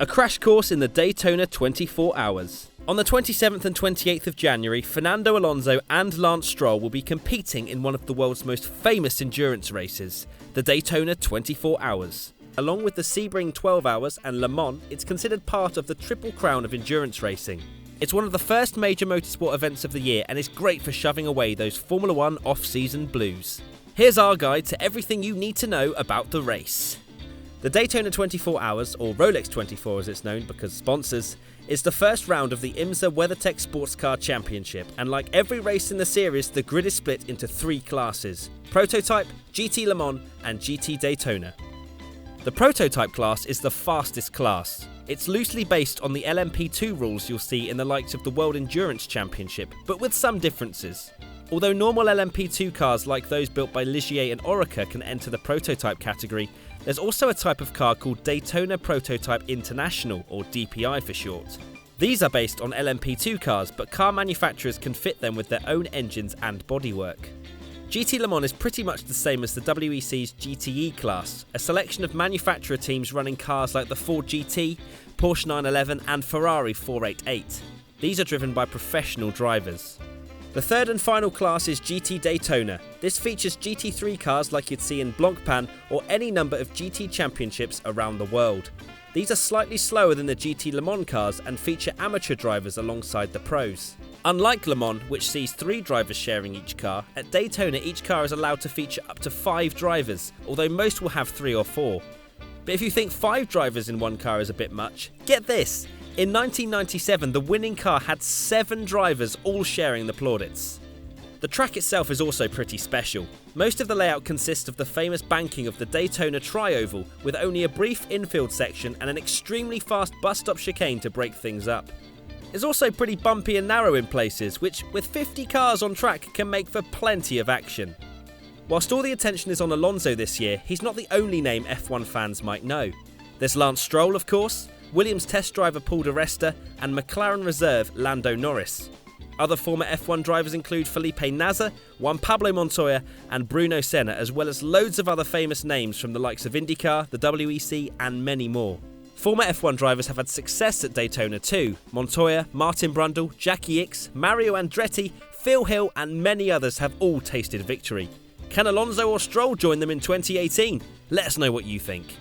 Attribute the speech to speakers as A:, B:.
A: A crash course in the Daytona 24 hours. On the 27th and 28th of January, Fernando Alonso and Lance Stroll will be competing in one of the world's most famous endurance races, the Daytona 24 hours. Along with the Sebring 12 hours and Le Mans, it's considered part of the Triple Crown of endurance racing. It's one of the first major motorsport events of the year and is great for shoving away those Formula 1 off-season blues. Here's our guide to everything you need to know about the race. The Daytona 24 Hours, or Rolex 24 as it's known because sponsors, is the first round of the IMSA WeatherTech Sports Car Championship, and like every race in the series, the grid is split into three classes: Prototype, GT Le Mans and GT Daytona. The Prototype class is the fastest class. It's loosely based on the LMP2 rules you'll see in the likes of the World Endurance Championship, but with some differences. Although normal LMP2 cars like those built by Ligier and Oreca can enter the Prototype category, there's also a type of car called Daytona Prototype International, or DPI for short. These are based on LMP2 cars, but car manufacturers can fit them with their own engines and bodywork. GT Le Mans is pretty much the same as the WEC's GTE class, a selection of manufacturer teams running cars like the Ford GT, Porsche 911 and Ferrari 488. These are driven by professional drivers. The third and final class is GT Daytona. This features GT3 cars like you'd see in Blancpain or any number of GT championships around the world. These are slightly slower than the GT Le Mans cars and feature amateur drivers alongside the pros. Unlike Le Mans, which sees 3 drivers sharing each car, at Daytona each car is allowed to feature up to 5 drivers, although most will have 3 or 4. But if you think 5 drivers in one car is a bit much, get this! In 1997, the winning car had 7 drivers all sharing the plaudits. The track itself is also pretty special. Most of the layout consists of the famous banking of the Daytona Tri-Oval, with only a brief infield section and an extremely fast bus-stop chicane to break things up. It's also pretty bumpy and narrow in places, which, with 50 cars on track, can make for plenty of action. Whilst all the attention is on Alonso this year, he's not the only name F1 fans might know. There's Lance Stroll, of course, Williams test driver Paul di Resta, and McLaren reserve Lando Norris. Other former F1 drivers include Felipe Nasr, Juan Pablo Montoya and Bruno Senna, as well as loads of other famous names from the likes of IndyCar, the WEC and many more. Former F1 drivers have had success at Daytona too. Montoya, Martin Brundle, Jackie Ickx, Mario Andretti, Phil Hill and many others have all tasted victory. Can Alonso or Stroll join them in 2018? Let us know what you think.